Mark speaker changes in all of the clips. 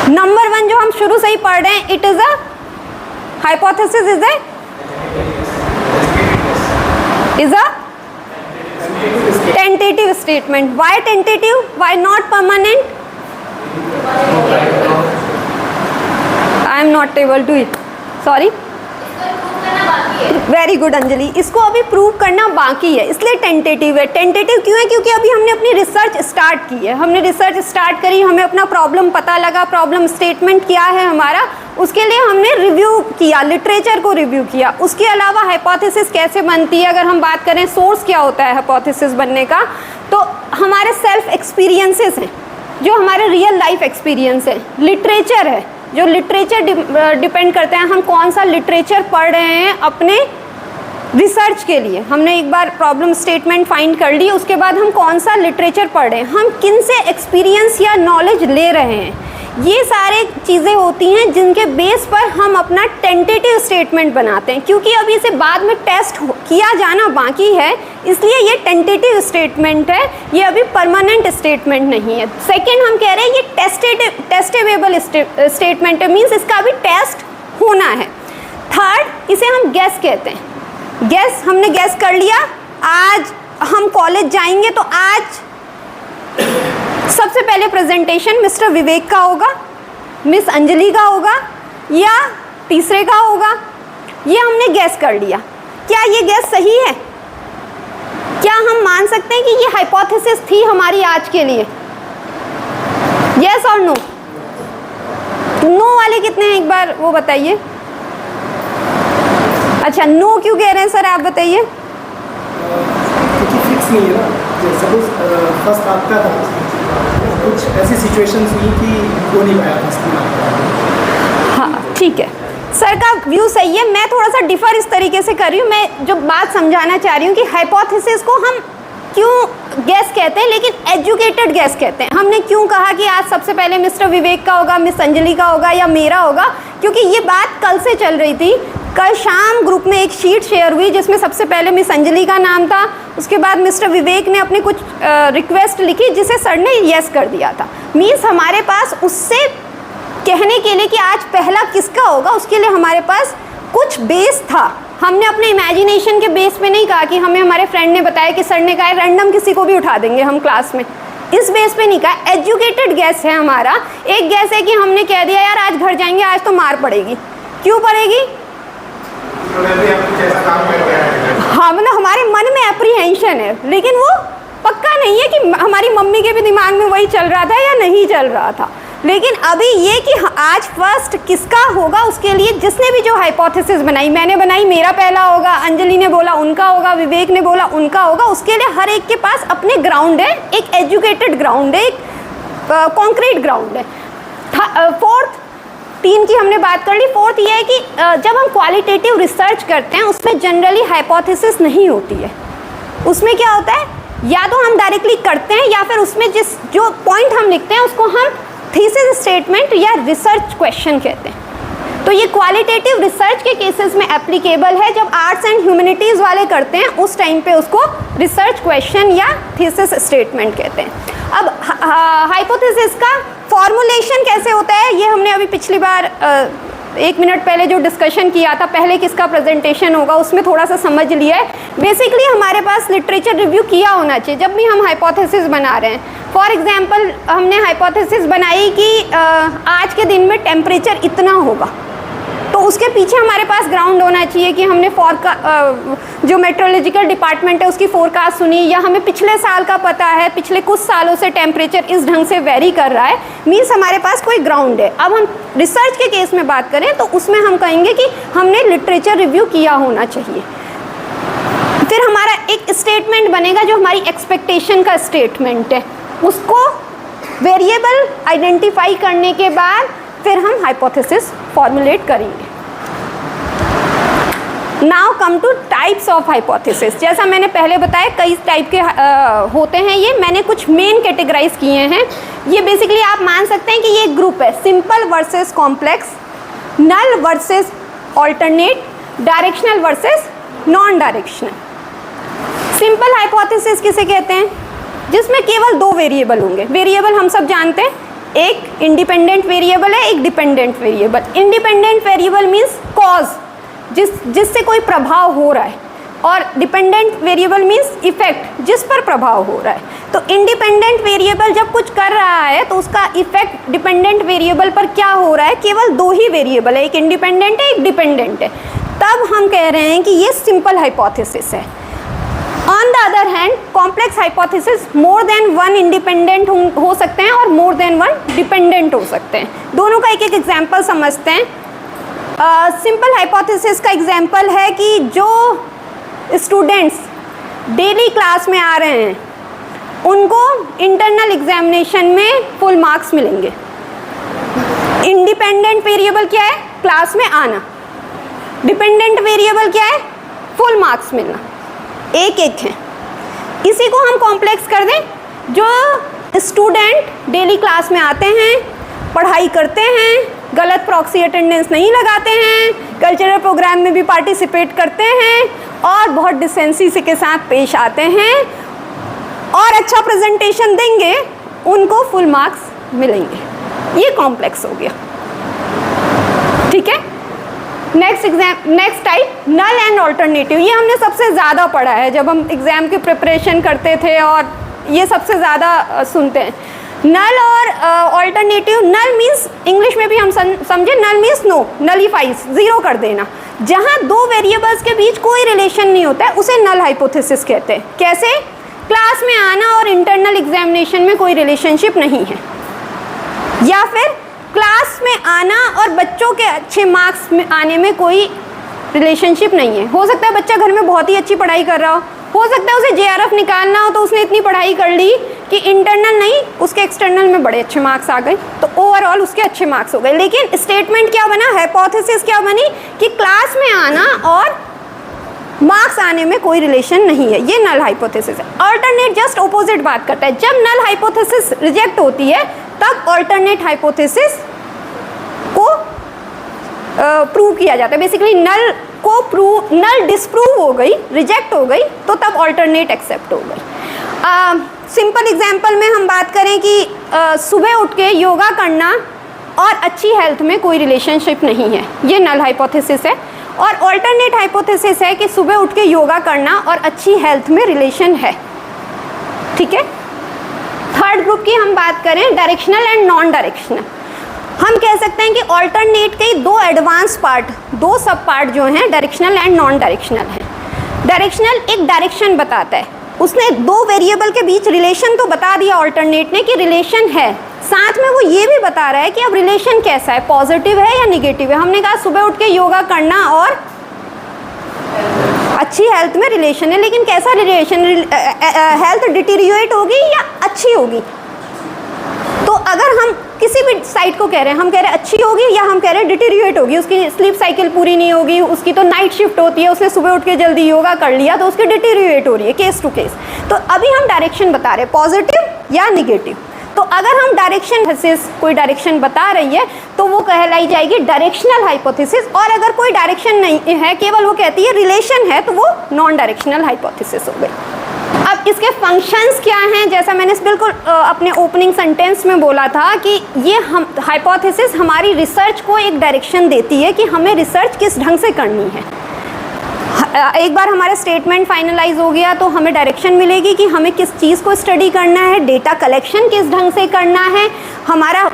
Speaker 1: Number 1 जो हम शुरू से ही पढ़ रहे हैं, it is a hypothesis is a tentative statement. Why tentative? Why not permanent? I am not able to it. Sorry. Very good Anjali. इसको अभी प्रूव करना बाकी है, इसलिए टेंटेटिव है. टेंटेटिव क्यों है? क्योंकि अभी हमने अपनी रिसर्च स्टार्ट की है. हमने रिसर्च स्टार्ट करी, हमें अपना प्रॉब्लम पता लगा, प्रॉब्लम स्टेटमेंट क्या है हमारा, उसके लिए हमने रिव्यू किया, लिटरेचर को रिव्यू किया. उसके अलावा हाइपोथेसिस कैसे बनती है, अगर हम बात करें सोर्स क्या होता है हाइपोथेसिस बनने का, तो हमारे सेल्फ एक्सपीरियंसेस हैं, जो हमारे रियल लाइफ एक्सपीरियंस है. लिटरेचर है, जो लिटरेचर डिपेंड करते हैं हम कौन सा लिटरेचर पढ़ रहे हैं अपने रिसर्च के लिए. हमने एक बार प्रॉब्लम स्टेटमेंट फाइंड कर ली, उसके बाद हम कौन सा लिटरेचर पढ़ रहे हैं, हम किन से एक्सपीरियंस या नॉलेज ले रहे हैं, ये सारे चीज़ें होती हैं जिनके बेस पर हम अपना टेंटेटिव स्टेटमेंट बनाते हैं. क्योंकि अभी इसे बाद में टेस्ट किया जाना बाकी है, इसलिए ये टेंटेटिव स्टेटमेंट है, ये अभी परमानेंट स्टेटमेंट नहीं है. सेकेंड हम कह रहे हैं ये टेस्टेबल स्टेटमेंट है, मीन्स इसका अभी टेस्ट होना है. थर्ड इसे हम गेस कहते हैं. गेस, हमने गेस कर लिया, आज हम कॉलेज जाएंगे तो आज सबसे पहले प्रेजेंटेशन मिस्टर विवेक का होगा, मिस अंजलि का होगा या तीसरे का होगा, ये हमने गेस कर लिया. क्या ये गेस सही है? क्या हम मान सकते हैं कि ये हाइपोथेसिस थी हमारी आज के लिए? यस और नो? नो वाले कितने हैं एक बार वो बताइए. अच्छा, नो क्यों कह रहे हैं सर, आप बताइए.
Speaker 2: क्योंकि फिक्स नहीं है ना. सपोज फर्स्ट आपका था, कुछ ऐसी सिचुएशंस हुई कि हो नहीं पाया फर्स्ट.
Speaker 1: हाँ ठीक है, सर का व्यू सही है. मैं थोड़ा सा डिफर इस तरीके से कर रही हूँ. मैं जो बात समझाना चाह रही हूँ कि हाइपोथेसिस को हम क्यों गैस कहते हैं, लेकिन एजुकेटेड गैस कहते हैं. हमने क्यों कहा कि आज सबसे पहले मिस्टर विवेक का होगा, मिस अंजलि का होगा या मेरा होगा, क्योंकि ये बात कल से चल रही थी. कल शाम ग्रुप में एक शीट शेयर हुई जिसमें सबसे पहले मिस अंजलि का नाम था, उसके बाद मिस्टर विवेक ने अपनी कुछ रिक्वेस्ट लिखी जिसे सर ने यस कर दिया था. मीन्स हमारे पास उससे कहने के लिए कि आज पहला किसका होगा, उसके लिए हमारे पास कुछ बेस था. हमने अपने इमेजिनेशन के बेस पे नहीं कहा कि हमें हमारे फ्रेंड ने बताया कि सर ने कहा रैंडम किसी को भी उठा देंगे हम क्लास में, इस बेस पे नहीं कहा. एजुकेटेड गैस है हमारा. एक गैस है कि हमने कह दिया यार आज घर जाएंगे, आज तो मार पड़ेगी. क्यों पड़ेगी? हाँ, मतलब हमारे मन में एप्रीहेंशन है, लेकिन वो पक्का नहीं है कि हमारी मम्मी के भी दिमाग में वही चल रहा था या नहीं चल रहा था. लेकिन अभी ये कि आज फर्स्ट किसका होगा, उसके लिए जिसने भी जो हाइपोथेसिस बनाई, मैंने बनाई मेरा पहला होगा, अंजलि ने बोला उनका होगा, विवेक ने बोला उनका होगा, उसके लिए हर एक के पास अपने ग्राउंड है. एक एजुकेटेड ग्राउंड है, एक कॉन्क्रीट ग्राउंड है. फोर्थ, 3 की हमने बात कर ली. फोर्थ ये है कि जब हम क्वालिटेटिव रिसर्च करते हैं उसमें जनरली हाइपोथेसिस नहीं होती है. उसमें क्या होता है, या तो हम डायरेक्टली करते हैं या फिर उसमें जो पॉइंट हम लिखते हैं उसको हम थीसिस स्टेटमेंट या रिसर्च क्वेश्चन कहते हैं. तो ये क्वालिटेटिव रिसर्च के केसेस में एप्लीकेबल है. जब आर्ट्स एंड ह्यूमैनिटीज़ वाले करते हैं उस टाइम पे उसको रिसर्च क्वेश्चन या थीसिस स्टेटमेंट कहते हैं. अब हाइपोथेसिस का फॉर्मुलेशन कैसे होता है, ये हमने अभी पिछली बार 1 मिनट पहले जो डिस्कशन किया था, पहले किसका प्रेजेंटेशन होगा, उसमें थोड़ा सा समझ लिया है. बेसिकली हमारे पास लिटरेचर रिव्यू किया होना चाहिए जब भी हम हाइपोथेसिस बना रहे हैं. फॉर एग्जांपल हमने हाइपोथेसिस बनाई कि आज के दिन में टेम्परेचर इतना होगा, तो उसके पीछे हमारे पास ग्राउंड होना चाहिए कि हमने जो मेट्रोलॉजिकल डिपार्टमेंट है उसकी फोरकास्ट सुनी, या हमें पिछले साल का पता है पिछले कुछ सालों से टेम्परेचर इस ढंग से वेरी कर रहा है. मीन्स हमारे पास कोई ग्राउंड है. अब हम रिसर्च के केस में बात करें तो उसमें हम कहेंगे कि हमने लिटरेचर रिव्यू किया होना चाहिए. फिर हमारा एक स्टेटमेंट बनेगा जो हमारी एक्सपेक्टेशन का स्टेटमेंट है. उसको वेरिएबल आइडेंटिफाई करने के बाद फिर हम हाइपोथेसिस फॉर्मुलेट करेंगे. Now come two types of hypothesis. जैसा मैंने पहले बताया कई टाइप के होते हैं. ये मैंने कुछ मेन कैटेगराइज किए हैं. ये बेसिकली आप मान सकते हैं कि ये एक ग्रुप है, simple versus complex, null versus alternate, directional versus non directional. Simple hypothesis किसे कहते हैं? जिसमें केवल 2 वेरिएबल होंगे. वेरिएबल हम सब जानते हैं, एक इंडिपेंडेंट वेरिएबल है, एक dependent variable. Independent variable means cause, जिससे कोई प्रभाव हो रहा है, और डिपेंडेंट वेरिएबल मीन्स इफेक्ट, जिस पर प्रभाव हो रहा है। तो इंडिपेंडेंट वेरिएबल जब कुछ कर रहा है तो उसका इफेक्ट डिपेंडेंट वेरिएबल पर क्या हो रहा है, केवल दो ही वेरिएबल है, एक इंडिपेंडेंट है, एक डिपेंडेंट है। तब हम कह रहे हैं कि ये सिंपल हाइपोथेसिस है। On the other hand complex hypothesis more than one independent हो सकते हैं और मोर देन वन डिपेंडेंट हो सकते हैं। दोनों का एक एक एग्जाम्पल समझते हैं। सिंपल हाइपोथेसिस का एग्जाम्पल है कि जो स्टूडेंट्स डेली क्लास में आ रहे हैं उनको इंटरनल एग्जामिनेशन में फुल मार्क्स मिलेंगे। इंडिपेंडेंट वेरिएबल क्या है, क्लास में आना। डिपेंडेंट वेरिएबल क्या है, फुल मार्क्स मिलना। एक एक है। इसी को हम कॉम्प्लेक्स कर दें, जो स्टूडेंट डेली क्लास में आते हैं, पढ़ाई करते हैं, गलत प्रॉक्सी अटेंडेंस नहीं लगाते हैं, कल्चरल प्रोग्राम में भी पार्टिसिपेट करते हैं और बहुत डिसेंसी से के साथ पेश आते हैं और अच्छा प्रेजेंटेशन देंगे, उनको फुल मार्क्स मिलेंगे। ये कॉम्प्लेक्स हो गया, ठीक है। Next type null and alternative. ये हमने सबसे ज़्यादा पढ़ा है जब हम एग्ज़ाम की प्रिपरेशन करते थे और ये सबसे ज़्यादा सुनते हैं। नल और ऑल्टरनेटिव। नल मीन्स इंग्लिश में भी हम समझे, नल मीन्स नो, नलीफाइज, ज़ीरो कर देना। जहाँ दो वेरिएबल्स के बीच कोई रिलेशन नहीं होता है उसे नल हाइपोथेसिस कहते हैं। कैसे? क्लास में आना और इंटरनल एग्जामिनेशन में कोई रिलेशनशिप नहीं है, या फिर क्लास में आना और बच्चों के अच्छे मार्क्स में आने में कोई रिलेशनशिप नहीं है। हो सकता है बच्चा घर में बहुत ही अच्छी पढ़ाई कर रहा हो सकता है उसे JRF निकालना हो तो उसने इतनी पढ़ाई कर ली कि इंटरनल नहीं, उसके एक्सटर्नल में बड़े अच्छे मार्क्स आ गए, तो ओवरऑल उसके अच्छे मार्क्स हो गए। लेकिन स्टेटमेंट क्या बना, हाइपोथेसिस क्या बनी कि क्लास में आना और मार्क्स आने में कोई रिलेशन नहीं है। ये नल हाइपोथेसिस है। अल्टरनेट जस्ट ऑपोजिट बात करता है। जब नल हाइपोथेसिस रिजेक्ट होती है तब अल्टरनेट हाइपोथेसिस को प्रूव किया जाता है। बेसिकली नल डिसप्रूव हो गई, रिजेक्ट हो गई, तो तब अल्टरनेट एक्सेप्ट हो गई। सिंपल एग्जांपल में हम बात करें कि सुबह उठ के योगा करना और अच्छी हेल्थ में कोई रिलेशनशिप नहीं है, ये नल हाइपोथेसिस है। और अल्टरनेट हाइपोथेसिस है कि सुबह उठ के योगा करना और अच्छी हेल्थ में रिलेशन है, ठीक है। थर्ड ग्रुप की हम बात करें, डायरेक्शनल एंड नॉन डायरेक्शनल। हम कह सकते हैं कि अल्टरनेट के दो एडवांस पार्ट, दो सब पार्ट जो हैं डायरेक्शनल एंड नॉन डायरेक्शनल हैं। डायरेक्शनल एक डायरेक्शन बताता है, उसने दो वेरिएबल के बीच रिलेशन तो बता दिया अल्टरनेट ने कि रिलेशन है, साथ में वो ये भी बता रहा है कि अब रिलेशन कैसा है, पॉजिटिव है या निगेटिव है। हमने कहा सुबह उठ के योगा करना और अच्छी हेल्थ में रिलेशन है, लेकिन कैसा रिलेशन, हेल्थ डिटीरियोरेट होगी या अच्छी होगी। तो अगर हम किसी भी साइड को कह रहे हैं, हम कह रहे हैं अच्छी होगी या हम कह रहे हैं डिटीरियोरेट होगी, उसकी स्लीप साइकिल पूरी नहीं होगी, उसकी तो नाइट शिफ्ट होती है, उसने सुबह उठ के जल्दी योगा कर लिया तो उसकी डिटीरियोरेट हो रही है, केस टू केस। तो अभी हम डायरेक्शन बता रहे हैं, पॉजिटिव या निगेटिव। तो अगर हम डायरेक्शन कोई डायरेक्शन बता रही है तो वो कहलाई जाएगी डायरेक्शनल हाइपोथेसिस, और अगर कोई डायरेक्शन नहीं है, केवल वो कहती है रिलेशन है, तो वो नॉन डायरेक्शनल हाइपोथेसिस हो गई। अब इसके फंक्शंस क्या हैं, जैसा मैंने बिल्कुल अपने ओपनिंग सेंटेंस में बोला था कि ये हम हाइपोथेसिस हमारी रिसर्च को एक डायरेक्शन देती है कि हमें रिसर्च किस ढंग से करनी है। एक बार हमारा स्टेटमेंट फाइनलाइज हो गया तो हमें डायरेक्शन मिलेगी कि हमें किस चीज़ को स्टडी करना है, डेटा कलेक्शन किस ढंग से करना है, हमारा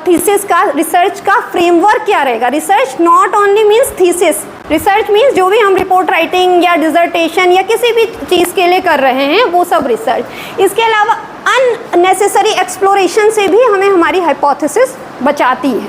Speaker 1: थीसिस का, रिसर्च का फ्रेमवर्क क्या रहेगा। Research not only means thesis, research means जो भी हम रिपोर्ट राइटिंग या डिजर्टेशन या किसी भी चीज़ के लिए कर रहे हैं वो सब रिसर्च। इसके अलावा अननेसेसरी एक्सप्लोरेशन से भी हमें हमारी हाइपोथेसिस बचाती है।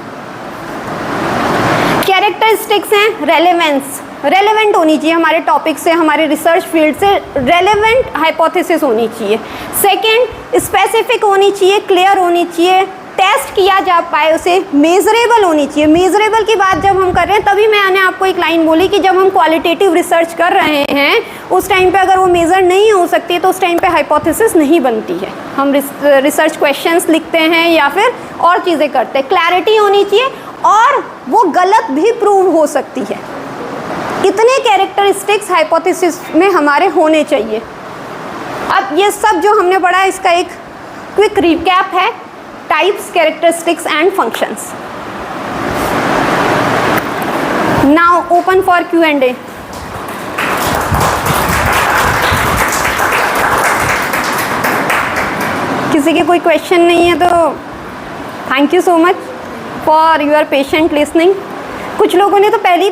Speaker 1: कैरेक्टरिस्टिक्स हैं, रेलेवेंस, रेलेवेंट होनी चाहिए हमारे टॉपिक से, हमारे रिसर्च फील्ड से रेलेवेंट हाइपोथेसिस होनी चाहिए। सेकंड, स्पेसिफिक होनी चाहिए, क्लियर होनी चाहिए, टेस्ट किया जा पाए उसे, मेजरेबल होनी चाहिए। मेजरेबल की बात जब हम कर रहे हैं तभी मैंने आपको एक लाइन बोली कि जब हम क्वालिटेटिव रिसर्च कर रहे हैं उस टाइम पे अगर वो मेज़र नहीं हो सकती तो उस टाइम पे हाइपोथेसिस नहीं बनती है। हम रिसर्च क्वेश्चंस लिखते हैं या फिर और चीज़ें करते हैं। क्लैरिटी होनी चाहिए और वो गलत भी प्रूव हो सकती है। इतने कैरेक्टरिस्टिक्स हाइपोथेसिस में हमारे होने चाहिए। अब ये सब जो हमने पढ़ा इसका एक क्विक रिकैप है। Types, characteristics and functions. Now open for Q&A। किसी के कोई क्वेश्चन नहीं है तो thank you so much for your patient listening. कुछ लोगों ने तो पहली